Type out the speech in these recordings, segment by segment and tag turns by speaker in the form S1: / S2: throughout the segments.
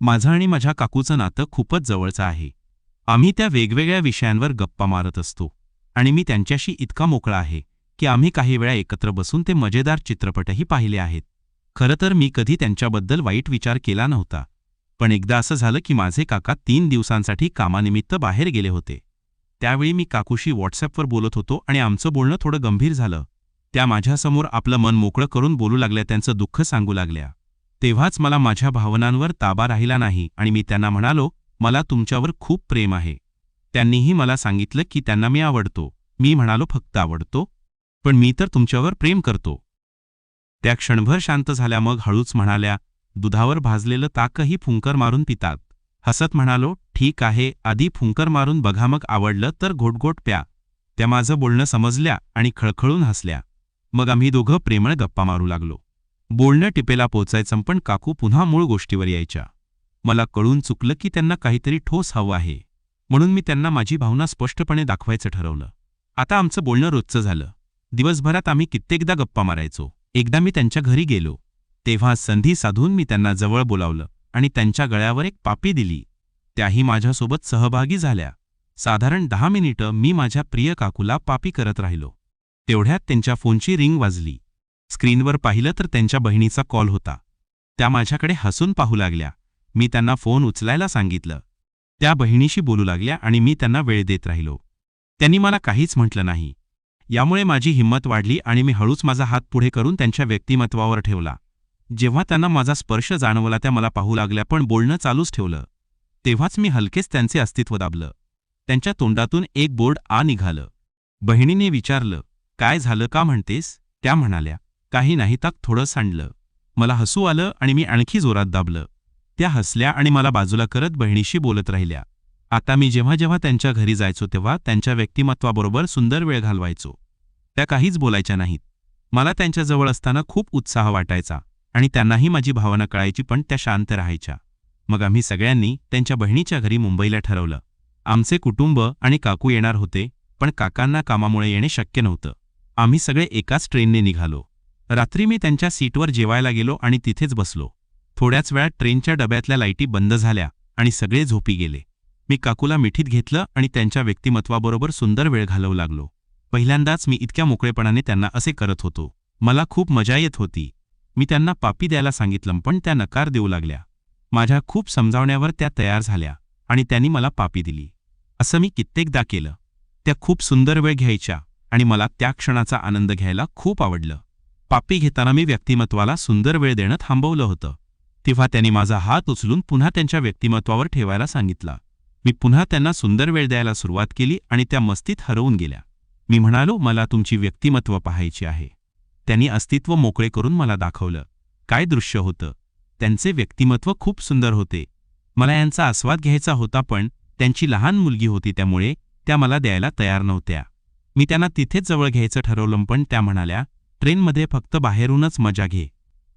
S1: माझं आणि माझ्या काकूचं नातं खूपच जवळचं आहे. आम्ही त्या वेगवेगळ्या विषयांवर गप्पा मारत असतो आणि मी त्यांच्याशी इतका मोकळा आहे की आम्ही काही वेळा एकत्र बसून ते मजेदार चित्रपटही पाहिले आहेत. खरं तर मी कधी त्यांच्याबद्दल वाईट विचार केला नव्हता. पण एकदा असं झालं की माझे काका 3 दिवसांसाठी कामानिमित्त बाहेर गेले होते. त्यावेळी मी काकूशी व्हॉट्सअपवर बोलत होतो आणि आमचं बोलणं थोडं गंभीर झालं. त्या माझ्यासमोर आपलं मन मोकळं करून बोलू लागल्या, त्यांचं दुःख सांगू लागल्या. तेव्हाच मला माझ्या भावनांवर ताबा राहिला नाही आणि मी त्यांना म्हणालो, मला तुमच्यावर खूप प्रेम आहे. त्यांनीही मला सांगितलं की त्यांना मी आवडतो. मी म्हणालो, फक्त आवडतो? पण मी तर तुमच्यावर प्रेम करतो. त्या क्षणभर शांत झाल्या, मग हळूच म्हणाल्या, दुधावर भाजलेलं ताकही फुंकर मारून पितात. हसत म्हणालो, ठीक आहे, आधी फुंकर मारून बघा, मग आवडलं तर घोटघोट प्या. त्या माझं बोलणं समजल्या आणि खळखळून हसल्या. मग आम्ही दोघं प्रेमळ गप्पा मारू लागलो. बोलणं टिपेला पोचायचं, पण काकू पुन्हा मूळ गोष्टीवर यायच्या. मला कळून चुकलं की त्यांना काहीतरी ठोस हवं आहे, म्हणून मी त्यांना माझी भावना स्पष्टपणे दाखवायचं ठरवलं. आता आमचं बोलणं रोजचं झालं. दिवसभरात आम्ही कित्येकदा गप्पा मारायचो. एकदा मी त्यांच्या घरी गेलो, तेव्हा संधी साधून मी त्यांना जवळ बोलावलं आणि त्यांच्या गळ्यावर एक पापी दिली. त्याही माझ्यासोबत सहभागी झाल्या. साधारण 10 मिनिटं मी माझ्या प्रिय काकूला पापी करत राहिलो. तेवढ्यात त्यांच्या फोनची रिंग वाजली. स्क्रीनवर पाहिलं तर त्यांच्या बहिणीचा कॉल होता. त्या माझ्याकडे हसून पाहू लागल्या. मी त्यांना फोन उचलायला सांगितलं. त्या बहिणीशी बोलू लागल्या आणि मी त्यांना वेळ देत राहिलो. त्यांनी मला काहीच म्हटलं नाही. यामुळे माझी हिंमत वाढली आणि मी हळूच माझा हात पुढे करून त्यांच्या व्यक्तिमत्वावर ठेवला. जेव्हा त्यांना माझा स्पर्श जाणवला, त्या मला पाहू लागल्या, पण बोलणं चालूच ठेवलं. तेव्हाच मी हलकेच त्यांचे अस्तित्व दाबलं. त्यांच्या तोंडातून एक बोर्ड आ निघालं. बहिणीने विचारलं, काय झालं, का म्हणतेस? त्या म्हणाल्या, काही नाही, ताक थोडं सांडलं. मला हसू आलं आणि मी आणखी जोरात दाबलं. त्या हसल्या आणि मला बाजूला करत बहिणीशी बोलत राहिल्या. आता मी जेव्हा जेव्हा त्यांच्या घरी जायचो तेव्हा त्यांच्या व्यक्तिमत्वाबरोबर सुंदर वेळ घालवायचो. त्या काहीच बोलायच्या नाहीत. मला त्यांच्याजवळ असताना खूप उत्साह वाटायचा आणि त्यांनाही माझी भावना कळायची, पण त्या शांत राहायच्या. मग आम्ही सगळ्यांनी त्यांच्या बहिणीच्या घरी मुंबईला ठरवलं. आमचे कुटुंब आणि काकू येणार होते, पण काकांना कामामुळे येणे शक्य नव्हतं. आम्ही सगळे एकाच ट्रेनने निघालो. रात्री मी त्यांच्या सीटवर जेवायला गेलो आणि तिथेच बसलो. थोड्याच वेळात ट्रेनच्या डब्यातल्या लाईटी बंद झाल्या आणि सगळे झोपी गेले. मी काकूला मिठीत घेतलं आणि त्यांच्या व्यक्तिमत्वाबरोबर सुंदर वेळ घालवू लागलो. पहिल्यांदाच मी इतक्या मोकळेपणाने त्यांना असे करत होतो. मला खूप मजा येत होती. मी त्यांना पापी द्यायला सांगितलं, पण त्या नकार देऊ लागल्या. माझ्या खूप समजावण्यावर त्या तयार झाल्या आणि त्यांनी मला पापी दिली. असं मी कित्येकदा केलं. त्या खूप सुंदर वेळ घ्यायच्या आणि मला त्या क्षणाचा आनंद घ्यायला खूप आवडलं. पापी घेताना मी व्यक्तिमत्वाला सुंदर वेळ देणं थांबवलं होतं. तेव्हा त्यांनी माझा हात उचलून पुन्हा त्यांच्या व्यक्तिमत्वावर ठेवायला सांगितला. मी पुन्हा त्यांना सुंदर वेळ द्यायला सुरुवात केली आणि त्या मस्तीत हरवून गेल्या. मी म्हणालो, मला तुमची व्यक्तिमत्व पाहायची आहे. त्यांनी अस्तित्व मोकळे करून मला दाखवलं. काय दृश्य होतं! त्यांचे व्यक्तिमत्व खूप सुंदर होते. मला यांचा आस्वाद घ्यायचा होता, पण त्यांची लहान मुलगी होती, त्यामुळे त्या मला द्यायला तयार नव्हत्या. मी त्यांना तिथेच जवळ घ्यायचं ठरवलं, पण त्या म्हणाल्या, ट्रेनमध्ये फक्त बाहेरूनच मजा घे.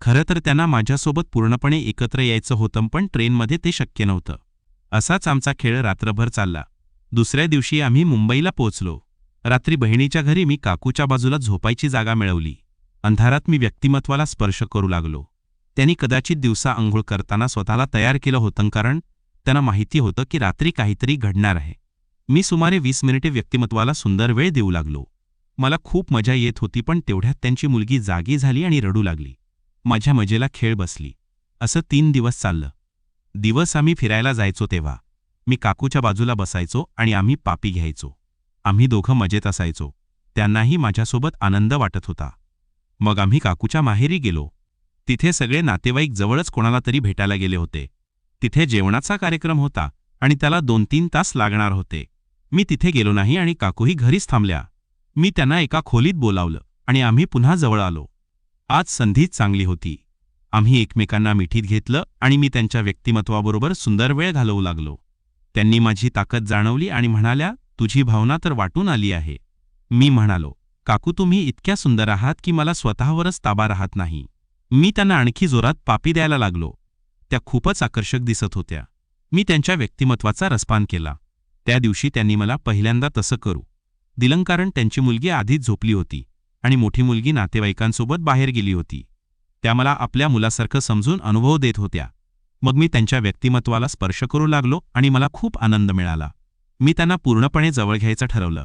S1: खरं तर त्यांना माझ्यासोबत पूर्णपणे एकत्र यायचं होतं, पण ट्रेनमध्ये ते शक्य नव्हतं. असाच आमचा खेळ रात्रभर चालला. दुसऱ्या दिवशी आम्ही मुंबईला पोहोचलो. रात्री बहिणीच्या घरी मी काकूच्या बाजूला झोपायची जागा मिळवली. अंधारात मी व्यक्तिमत्वाला स्पर्श करू लागलो. त्यांनी कदाचित दिवसा अंघोळ करताना स्वतःला तयार केलं होतं, कारण त्यांना माहिती होतं की रात्री काहीतरी घडणार आहे. मी सुमारे 20 मिनिटे व्यक्तिमत्वाला सुंदर वेळ देऊ लागलो. मला खूप मजा येत होती, पण तेवढ्यात त्यांची मुलगी जागी झाली आणि रडू लागली. माझ्या मजेला खेळ बसली. असं 3 दिवस चाललं. दिवस आम्ही फिरायला जायचो तेव्हा मी काकूच्या बाजूला बसायचो आणि आम्ही पापी घ्यायचो. आम्ही दोघं मजेत असायचो. त्यांनाही माझ्यासोबत आनंद वाटत होता. मग आम्ही काकूच्या माहेरी गेलो. तिथे सगळे नातेवाईक जवळच कोणाला तरी भेटायला गेले होते. तिथे जेवणाचा कार्यक्रम होता आणि त्याला 2-3 तास लागणार होते. मी तिथे गेलो नाही आणि काकूही घरीच थांबल्या. मी त्यांना एका खोलीत बोलावलं आणि आम्ही पुन्हा जवळ आलो. आज संधीच चांगली होती. आम्ही एकमेकांना मिठीत घेतलं आणि मी त्यांच्या व्यक्तिमत्वाबरोबर सुंदर वेळ घालवू लागलो. त्यांनी माझी ताकद जाणवली आणि म्हणाल्या, तुझी भावना तर वाटून आली आहे. मी म्हणालो, काकू, तुम्ही इतक्या सुंदर आहात की मला स्वतःवरच ताबा राहत नाही. मी त्यांना आणखी जोरात पापी द्यायला लागलो. त्या खूपच आकर्षक दिसत होत्या. मी त्यांच्या व्यक्तिमत्वाचा रसपान केला. त्या दिवशी त्यांनी मला पहिल्यांदा तसं करू दिलं, कारण त्यांची मुलगी आधीच झोपली होती आणि मोठी मुलगी नातेवाईकांसोबत बाहेर गेली होती. त्या मला आपल्या मुलासारखं समजून अनुभव देत होत्या. मग मी त्यांच्या व्यक्तिमत्वाला स्पर्श करू लागलो आणि मला खूप आनंद मिळाला. मी त्यांना पूर्णपणे जवळ घ्यायचं ठरवलं.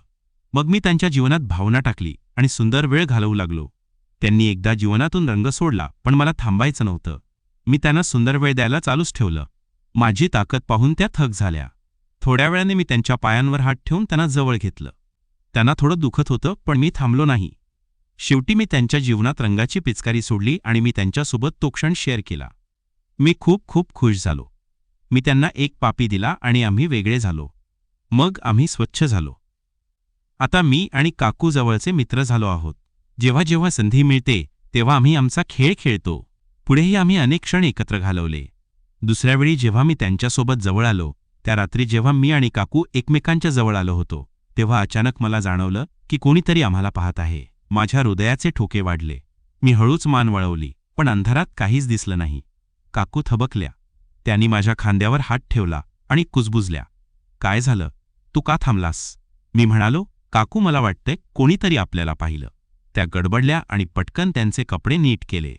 S1: मग मी त्यांच्या जीवनात भावना टाकली आणि सुंदर वेळ घालवू लागलो. त्यांनी एकदा जीवनातून रंग सोडला, पण मला थांबायचं नव्हतं. मी त्यांना सुंदर वेळ द्यायला चालूच ठेवलं. माझी ताकद पाहून त्या थक झाल्या. थोड्या वेळाने मी त्यांच्या पायांवर हात ठेवून त्यांना जवळ घेतलं. त्यांना थोडं दुखत होतं, पण मी थांबलो नाही. शेवटी मी त्यांच्या जीवनात रंगाची पिचकारी सोडली आणि मी त्यांच्यासोबत तो क्षण शेअर केला. मी खूप खूप खुश झालो. मी त्यांना एक पापी दिला आणि आम्ही वेगळे झालो. मग आम्ही स्वच्छ झालो. आता मी आणि काकू जवळचे मित्र झालो आहोत. जेव्हा जेव्हा संधी मिळते तेव्हा आम्ही आमचा खेळ खेळतो. पुढेही आम्ही अनेक क्षण एकत्र घालवले. दुसऱ्या वेळी जेव्हा मी त्यांच्यासोबत जवळ आलो, त्या रात्री जेव्हा मी आणि काकू एकमेकांच्या जवळ आलो होतो, तेव्हा अचानक मला जाणवलं की कोणीतरी आम्हाला पाहत आहे. माझ्या हृदयाचे ठोके वाढले. मी हळूच मान वळवली, पण अंधारात काहीच दिसलं नाही. काकू थबकल्या. त्यांनी माझ्या खांद्यावर हात ठेवला आणि कुजबुजल्या. काय झालं? तू का थांबलास? मी म्हणालो, काकू मला वाटतंय कोणीतरी आपल्याला पाहिलं. त्या गडबडल्या आणि पटकन त्यांचे कपडे नीट केले.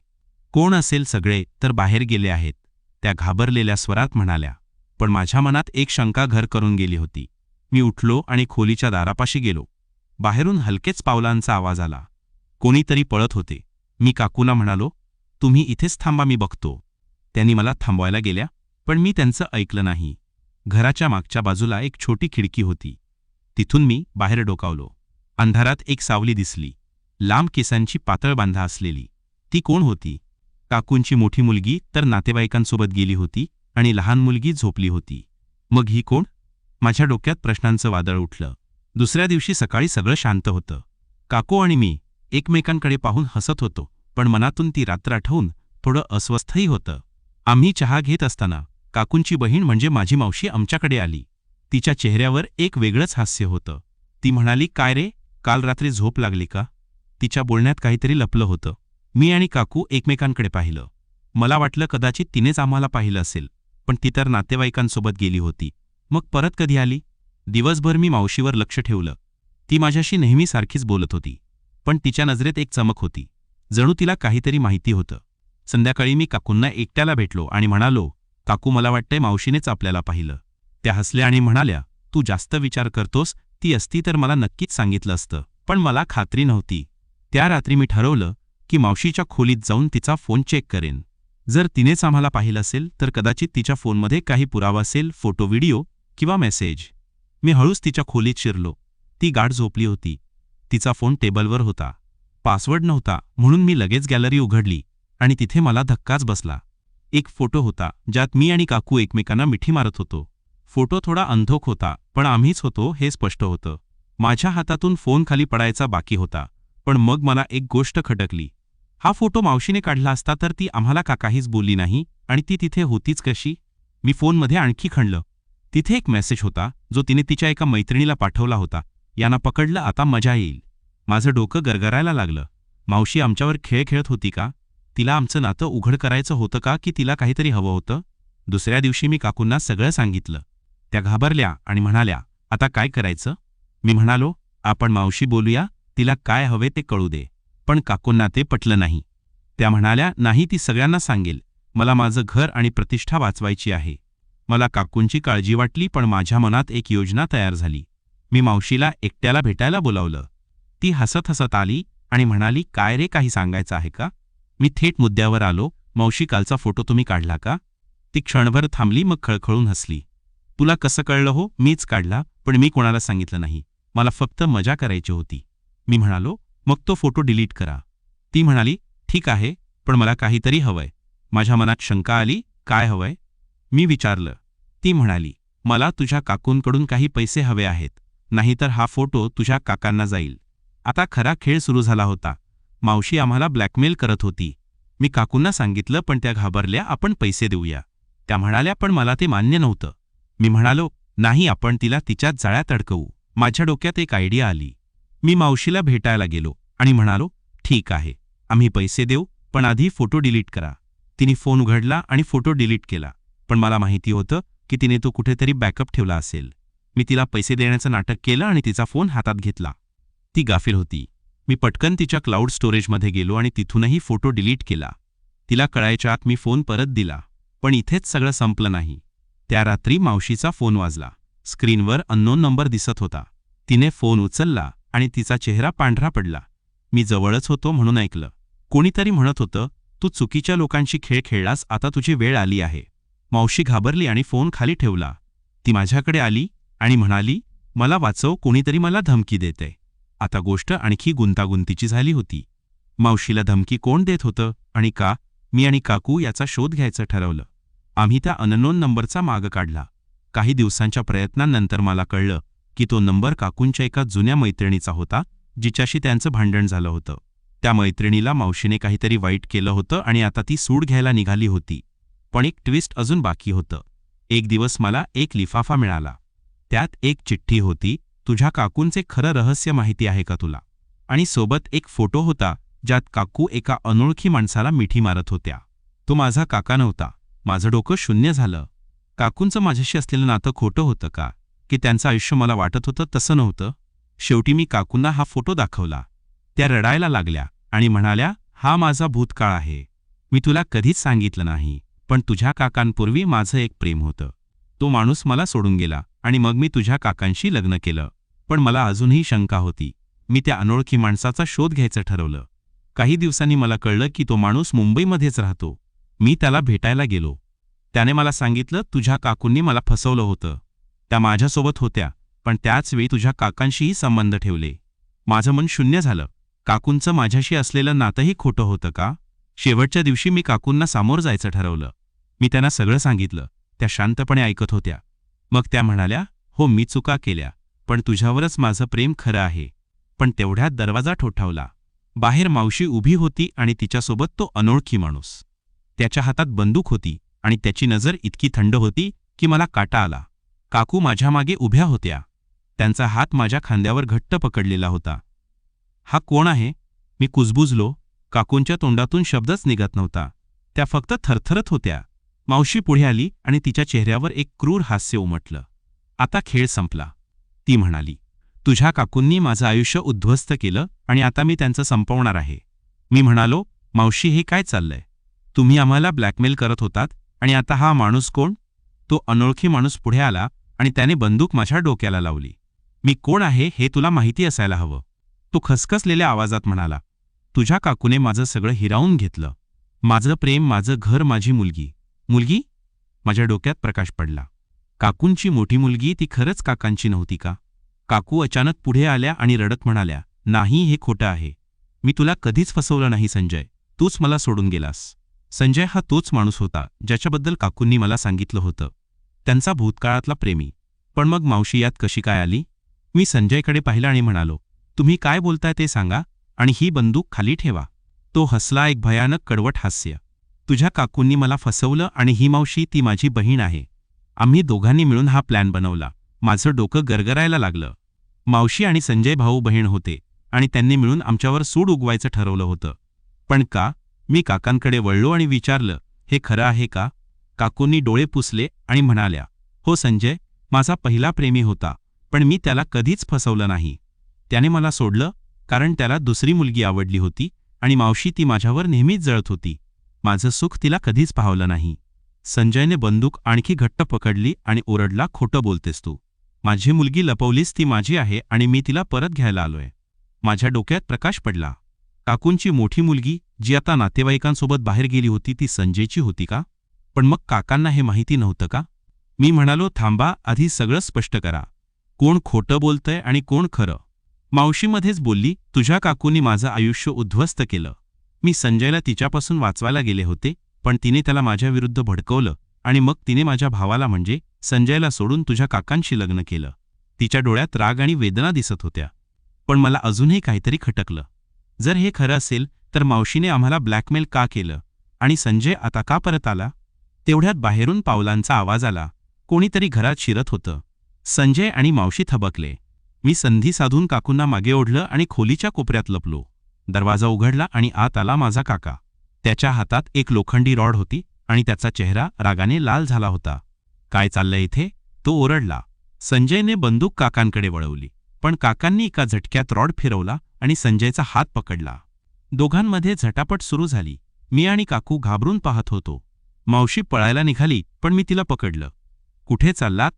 S1: कोण असेल? सगळे तर बाहेर गेले आहेत, त्या घाबरलेल्या स्वरात म्हणाल्या. पण माझ्या मनात एक शंका घर करून गेली होती. मी उठलो आणि खोलीच्या दारापाशी गेलो. बाहेरून हलकेच पावलांचा आवाज आला. कोणीतरी पळत होते. मी काकूला म्हणालो, तुम्ही इथेच थांबा, मी बघतो. त्यांनी मला थांबवायला गेल्या, पण मी त्यांचं ऐकलं नाही. घराच्या मागच्या बाजूला एक छोटी खिडकी होती. तिथून मी बाहेर डोकावलो. अंधारात एक सावली दिसली, लांब केसांची पातळ बांधा असलेली. ती कोण होती? काकूंची मोठी मुलगी तर नातेवाईकांसोबत गेली होती आणि लहान मुलगी झोपली होती. मग ही कोण? माझ्या डोक्यात प्रश्नांचं वादळ उठलं. दुसऱ्या दिवशी सकाळी सगळं शांत होतं. काकू आणि मी एकमेकांकडे पाहून हसत होतो, पण मनातून ती रात्र आठवून थोडं अस्वस्थही होतं. आम्ही चहा घेत असताना काकूंची बहीण म्हणजे माझी मावशी आमच्याकडे आली. तिच्या चेहऱ्यावर एक वेगळंच हास्य होतं. ती म्हणाली, काय रे, काल रात्री झोप लागली का? तिच्या बोलण्यात काहीतरी लपलं होतं. मी आणि काकू एकमेकांकडे पाहिलं. मला वाटलं कदाचित तिनेच आम्हाला पाहिलं असेल, पण ती तर नातेवाईकांसोबत गेली होती. मग परत कधी आली? दिवसभर मी मावशीवर लक्ष ठेवलं. ती माझ्याशी नेहमी सारखीच बोलत होती, पण तिच्या नजरेत एक चमक होती. जणू तिला काहीतरी माहिती होतं. संध्याकाळी मी काकूंना एकट्याला भेटलो आणि म्हणालो, काकू, मला वाटतंय मावशीनेच आपल्याला पाहिलं. त्या हसल्या आणि म्हणाल्या, तू जास्त विचार करतोस, ती असती तर मला नक्कीच सांगितलं असतं, पण मला खात्री नव्हती. त्या रात्री मी ठरवलं की मावशीच्या खोलीत जाऊन तिचा फोन चेक करेन. जर तिनेच आम्हाला पाहिलं असेल तर कदाचित तिच्या फोनमध्ये काही पुरावा असेल, फोटो, व्हिडिओ किंवा मेसेज. मी हळूच तिच्या खोलीत शिरलो. ती गाढ झोपली होती. तिचा फोन टेबलवर होता. पासवर्ड नव्हता, म्हणून मी लगेच गॅलरी उघडली आणि तिथे मला धक्काच बसला. एक फोटो होता ज्यात मी आणि काकू एकमेकांना मिठी मारत होतो. फोटो थोडा अंधोक होता, पण आम्हीच होतो हे स्पष्ट होतं. माझ्या हातातून फोन खाली पडायचा बाकी होता, पण मग मला एक गोष्ट खटकली. हा फोटो मावशीने काढला असता तर ती आम्हाला का काहीच बोलली नाही आणि ती तिथे होतीच कशी? मी फोनमध्ये आणखी खणलं. तिथे एक मेसेज होता जो तिने तिच्या एका मैत्रिणीला पाठवला होता. यांना पकडलं, आता मजा येईल. माझं डोकं गरगरायला लागलं. मावशी आमच्यावर खेळ खेळत होती का? तिला आमचं नातं उघड करायचं होतं का, की तिला काहीतरी हवं होतं? दुसऱ्या दिवशी मी काकूंना सगळं सांगितलं. त्या घाबरल्या आणि म्हणाल्या, आता काय करायचं? मी म्हणालो, आपण मावशी बोलूया, तिला काय हवे ते कळू दे. पण काकूंना ते पटलं नाही. त्या म्हणाल्या, नाही, ती सगळ्यांना सांगेल. मला माझं घर आणि प्रतिष्ठा वाचवायची आहे. मला काकूंची काळजी वाटली, पण माझ्या मनात एक योजना तयार झाली. मी मावशीला एकट्याला भेटायला बोलावलं. ती हसत हसत आली आणि म्हणाली, काय रे, काही सांगायचं आहे का? मी थेट मुद्द्यावर आलो. मावशी, कालचा फोटो तुम्ही काढला का? ती क्षणभर थांबली, मग खळखळून हसली. तुला कसं कळलं हो? मीच काढला, पण मी कोणाला सांगितलं नाही. मला फक्त मजा करायची होती. मी म्हणालो, मग तो फोटो डिलीट करा. ती म्हणाली, ठीक आहे, पण मला काहीतरी हवंय. माझ्या मनात शंका आली, काय हवंय? मी विचारलं. ती म्हणाली, मला तुझ्या काकूंकडून काही पैसे हवे आहेत, नाहीतर हा फोटो तुझ्या काकांना जाईल. आता खरा खेळ सुरू झाला होता. मावशी आम्हाला ब्लॅकमेल करत होती. मी काकूंना सांगितलं, पण त्या घाबरल्या. आपण पैसे देऊया. त्या म्हणाल्या, पण मला ते मान्य नव्हतं. मी म्हणालो, नाही, आपण तिला तिच्याच जाळ्यात अडकवू. माझ्या डोक्यात एक आयडिया आली. मी मावशीला भेटायला गेलो आणि म्हणालो, ठीक आहे, आम्ही पैसे देऊ, पण आधी फोटो डिलीट करा. तिने फोन उघडला आणि फोटो डिलीट केला, पण मला माहिती होतं की तिने तो कुठेतरी बॅकअप ठेवला असेल. मी तिला पैसे देण्याचं नाटक केलं आणि तिचा फोन हातात घेतला. ती गाफील होती. मी पटकन तिच्या क्लाउड स्टोरेजमध्ये गेलो आणि तिथूनही फोटो डिलीट केला. तिला कळायच्या आत मी फोन परत दिला. पण इथेच सगळं संपलं नाही. त्या रात्री मावशीचा फोन वाजला. स्क्रीनवर अननोन नंबर दिसत होता. तिने फोन उचलला आणि तिचा चेहरा पांढरा पडला. मी जवळच होतो म्हणून ऐकलं. कोणीतरी म्हणत होतं, तू चुकीच्या लोकांशी खेळ खेळलास, आता तुझी वेळ आली आहे. मावशी घाबरली आणि फोन खाली ठेवला. ती माझ्याकडे आली आणि म्हणाली, मला वाचव, कोणीतरी मला धमकी देते. आता गोष्ट आणखी गुंतागुंतीची झाली होती. मावशीला धमकी कोण देत होतं आणि का? मी आणि काकू याचा शोध घ्यायचं ठरवलं. आम्ही त्या अननोन नंबरचा माग काढला. काही दिवसांच्या प्रयत्नांनंतर मला कळलं की तो नंबर काकूंच्या एका जुन्या मैत्रिणीचा होता, जिच्याशी त्यांचं भांडण झालं होतं. त्या मैत्रिणीला मावशीने काहीतरी वाईट केलं होतं आणि आता ती सूड घ्यायला निघाली होती. पण एक ट्विस्ट अजून बाकी होतं. एक दिवस मला एक लिफाफा मिळाला. त्यात एक चिठ्ठी होती, तुझ्या काकूंचे खरं रहस्य माहिती आहे का तुला? आणि सोबत एक फोटो होता, ज्यात काकू एका अनोळखी माणसाला मिठी मारत होत्या. तो माझा काका नव्हता. माझं डोकं शून्य झालं. काकूंचं माझ्याशी असलेलं नातं खोटं होतं का? की त्यांचं आयुष्य मला वाटत होतं तसं नव्हतं? शेवटी मी काकूंना हा फोटो दाखवला. त्या रडायला लागल्या आणि म्हणाल्या, हा माझा भूतकाळ आहे. मी तुला कधीच सांगितलं नाही, पण तुझ्या काकांपूर्वी माझं एक प्रेम होतं. तो माणूस मला सोडून गेला आणि मग मी तुझ्या काकांशी लग्न केलं. पण मला अजूनही शंका होती. मी त्या अनोळखी माणसाचा शोध घ्यायचं ठरवलं. काही दिवसांनी मला कळलं की तो माणूस मुंबईमध्येच राहतो. मी त्याला भेटायला गेलो. त्याने मला सांगितलं, तुझ्या काकूंनी मला फसवलं होतं. त्या माझ्यासोबत होत्या, पण त्याच वेळी तुझ्या काकांशीही संबंध ठेवले. माझं मन शून्य झालं. काकूंचं माझ्याशी असलेलं नातंही खोटं होतं का? शेवटच्या दिवशी मी काकूंना सामोर जायचं ठरवलं. मी त्यांना सगळं सांगितलं. त्या शांतपणे ऐकत होत्या. मग त्या म्हणाल्या, हो, मी चुका केल्या, पण तुझ्यावरच माझं प्रेम खरं आहे. पण तेवढ्यात दरवाजा ठोठावला. बाहेर मावशी उभी होती आणि तिच्यासोबत तो अनोळखी माणूस. त्याच्या हातात बंदूक होती आणि त्याची नजर इतकी थंड होती की मला काटा आला. काकू माझ्या मागे उभ्या होत्या. त्यांचा हात माझ्या खांद्यावर घट्ट पकडलेला होता. हा कोण आहे? मी कुजबुजलो. काकूंच्या तोंडातून शब्दच निघत नव्हता. त्या फक्त थरथरत होत्या. मावशी पुढे आली आणि तिच्या चेहऱ्यावर एक क्रूर हास्य उमटलं. आता खेळ संपला, ती म्हणाली. तुझ्या काकूंनी माझं आयुष्य उद्ध्वस्त केलं आणि आता मी त्यांचं संपवणार आहे. मी म्हणालो, मावशी, हे काय चाललंय? तुम्ही आम्हाला ब्लॅकमेल करत होतात आणि आता हा माणूस कोण? तो अनोळखी माणूस पुढे आला आणि त्याने बंदूक माझ्या डोक्याला लावली. मी कोण आहे हे तुला माहिती असायला हवं. तो खसखसलेल्या आवाजात म्हणाला, तुझ्या काकूने माझं सगळं हिरावून घेतलं. माझं प्रेम, माझं घर, माझी मुलगी. मुलगी? माझ्या डोक्यात प्रकाश पडला. काकूंची मोठी मुलगी, ती खरंच काकांची नव्हती का? काकू अचानक पुढे आल्या आणि रडत म्हणाल्या, नाही, हे खोटं आहे. मी तुला कधीच फसवलं नाही संजय. तूच मला सोडून गेलास. संजय हा तोच माणूस होता ज्याच्याबद्दल काकूंनी मला सांगितलं होतं. त्यांचा भूतकाळातला प्रेमी. पण मग मावशी यात कशी काय आली? मी संजयकडे पाहिलं आणि म्हणालो, तुम्ही काय बोलताय ते सांगा आणि ही बंदूक खाली ठेवा. तो हसला, एक भयानक कडवट हास्य. तुझ्या काकूंनी मला फसवलं आणि ही मावशी, ती माझी बहीण आहे. आम्ही दोघांनी मिळून हा प्लॅन बनवला. माझं डोकं गरगरायला लागलं. मावशी आणि संजय भाऊ बहीण होते आणि त्यांनी मिळून आमच्यावर सूड उगवायचं ठरवलं होतं. पण का? मी काकांकडे वळलो आणि विचारलं, हे खरं आहे का? काकूंनी डोळे पुसले आणि म्हणाल्या, हो संजय, माझा पहिला प्रेमी होता, पण मी त्याला कधीच फसवलं नाही. त्याने मला सोडलं कारण त्याला दुसरी मुलगी आवडली होती आणि मावशी, ती माझ्यावर नेहमीच जळत होती. माझं सुख तिला कधीच पाहवलं नाही. संजयने बंदूक आणखी घट्ट पकडली आणि ओरडला, खोटं बोलतेस तू. माझी मुलगी लपवलीस, ती माझी आहे आणि मी तिला परत घ्यायला आलोय. माझ्या डोक्यात प्रकाश पडला. काकूंची मोठी मुलगी, जी आता नातेवाईकांसोबत बाहेर गेली होती, ती संजयची होती का? पण मग काकांना हे माहिती नव्हतं का? मी म्हणालो, थांबा, आधी सगळं स्पष्ट करा. कोण खोटं बोलतंय आणि कोण खरं? मावशीमध्येच बोलली, तुझ्या काकूंनी माझं आयुष्य उद्ध्वस्त केलं. मी संजयला तिच्यापासून वाचवायला गेले होते, पण तिने त्याला माझ्याविरुद्ध भडकवलं आणि मग तिने माझ्या भावाला म्हणजे संजयला सोडून तुझ्या काकांशी लग्न केलं. तिच्या डोळ्यात राग आणि वेदना दिसत होत्या. पण मला अजूनही काहीतरी खटकलं. जर हे खरं असेल तर मावशीने आम्हाला ब्लॅकमेल का केलं आणि संजय आता का परत आला? तेवढ्यात बाहेरून पावलांचा आवाज आला. कोणीतरी घरात शिरत होतं. संजय आणि मावशी थबकले. मी संधी साधून काकूंना मागे ओढलं आणि खोलीच्या कोपऱ्यात लपलो. दरवाजा उघडला आणि आत आला माझा काका. त्याच्या हातात एक लोखंडी रॉड होती आणि त्याचा चेहरा रागाने लाल झाला होता. काय चाललंय इथे? तो ओरडला. संजयने बंदूक काकांकडे वळवली, पण काकांनी एका झटक्यात रॉड फिरवला आणि संजयचा हात पकडला. दोघांमध्ये झटापट सुरू झाली. मी आणि काकू घाबरून पाहत होतो. मावशी पळायला निघाली, पण मी तिला पकडलं. कुठे चाललात?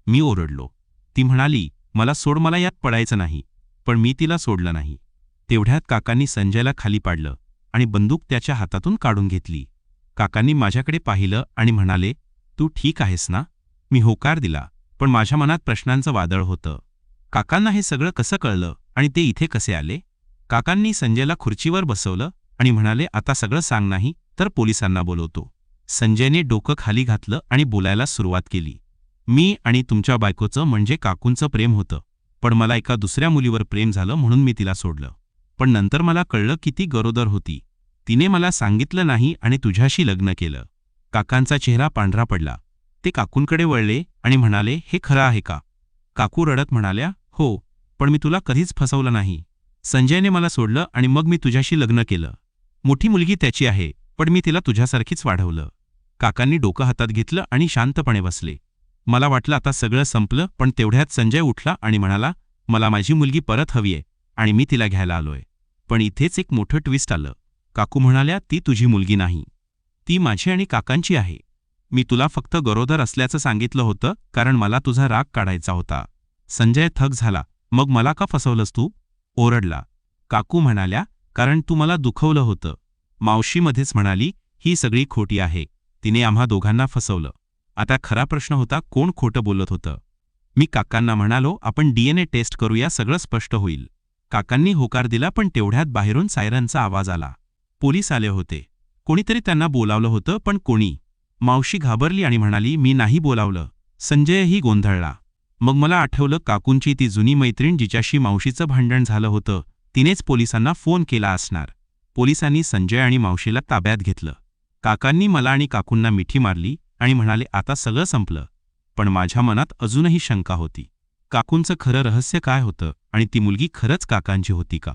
S1: मी ओरडलो. ती म्हणाली, मला सोड, मला यात पडायचं नाही. पण मी तिला सोडलं नाही. तेवढ्यात काकांनी संजयला खाली पाडलं आणि बंदूक त्याच्या हातातून काढून घेतली. काकांनी माझ्याकडे पाहिलं आणि म्हणाले, तू ठीक आहेस ना? मी होकार दिला, पण माझ्या मनात प्रश्नांचं वादळ होतं. काकांना हे सगळं कसं कळलं आणि ते इथे कसे आले? काकांनी संजयला खुर्चीवर बसवलं आणि म्हणाले, आता सगळं सांग, नाही तर पोलिसांना बोलवतो. संजयने डोकं खाली घातलं आणि बोलायला सुरुवात केली. मी आणि तुमच्या बायकोचं म्हणजे काकूंचं प्रेम होतं, पण मला एका दुसऱ्या मुलीवर प्रेम झालं म्हणून मी तिला सोडलं. पण नंतर मला कळलं की ती गरोदर होती. तिने मला सांगितलं नाही आणि तुझ्याशी लग्न केलं. काकांचा चेहरा पांढरा पडला. ते काकूंकडे वळले आणि म्हणाले, हे खरं आहे का? काकू रडत म्हणाल्या, हो, पण मी तुला कधीच फसवलं नाही. संजयने मला सोडलं आणि मग मी तुझ्याशी लग्न केलं. मोठी मुलगी त्याची आहे, पण मी तिला तुझ्यासारखीच वाढवलं. काकांनी डोकं हातात घेतलं आणि शांतपणे बसले. मला वाटलं आता सगळं संपलं, पण तेवढ्यात संजय उठला आणि म्हणाला, मला माझी मुलगी परत हवीये आणि मी तिला घ्यायला आलोय. पण इथेच एक मोठं ट्विस्ट आलं. काकू म्हणाल्या, ती तुझी मुलगी नाही, ती माझी आणि काकांची आहे. मी तुला फक्त गरोदर असल्याचं सांगितलं होतं कारण मला तुझा राग काढायचा होता. संजय थक झाला. मग मला का फसवलंस तू? ओरडला. काकू म्हणाल्या, कारण तू मला दुखवलं होतं. मावशी मध्येच म्हणाली, ही सगळी खोटी आहे. तिने आम्हा दोघांना फसवलं. आता खरा प्रश्न होता, कोण खोटं बोलत होतं? मी काकांना म्हणालो, आपण DNA टेस्ट करूया, सगळं स्पष्ट होईल. काकांनी होकार दिला, पण तेवढ्यात बाहेरून सायरनचा आवाज आला. पोलीस आले होते. कोणीतरी त्यांना बोलावलं होतं, पण कोणी? मावशी घाबरली आणि म्हणाली, मी नाही बोलावलं. संजयही गोंधळला. मग मला आठवलं, काकूंची ती जुनी मैत्रीण जिच्याशी मावशीचं भांडण झालं होतं, तिनेच पोलिसांना फोन केला असणार. पोलिसांनी संजय आणि मावशीला ताब्यात घेतलं. काकांनी मला आणि काकूंना मिठी मारली आणि म्हणाले, आता सगळं संपलं. पण माझ्या मनात अजूनही शंका होती. काकूंचं खरं रहस्य काय होतं आणि ती मुलगी खरंच काकांची होती का?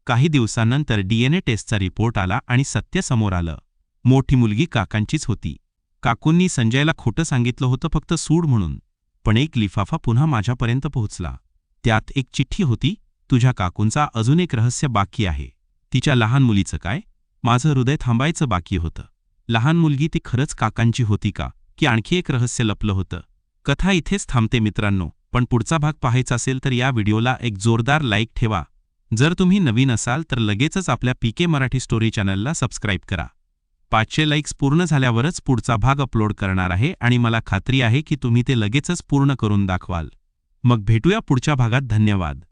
S1: काही दिवसांनंतर DNA टेस्टचा रिपोर्ट आला आणि सत्य समोर आलं. मोठी मुलगी काकांचीच होती. काकूंनी संजयला खोटं सांगितलं होतं फक्त सूड म्हणून. पण एक लिफाफा पुन्हा माझ्यापर्यंत पोहोचला. त्यात एक चिठ्ठी होती, तुझ्या काकूंचा अजून एक रहस्य बाकी आहे. तिच्या लहान मुलीचं काय? माझं हृदय थांबायचं बाकी होतं. लहान मुलगी ती खरंच काकांची होती का, की आणखी एक रहस्य लपलं होतं? कथा इथेच थांबते मित्रांनो, पण पुढचा भाग पाहायचा असेल तर या व्हिडिओला एक जोरदार लाईक ठेवा. जर तुम्ही नवीन असाल तर लगेचच आपल्या PK मराठी स्टोरी चॅनलला सबस्क्राईब करा. 500 लाईक्स पूर्ण झाल्यावरच पुढचा भाग अपलोड करणार आहे आणि मला खात्री आहे की तुम्ही ते लगेचच पूर्ण करून दाखवाल. मग भेटूया पुढच्या भागात. धन्यवाद.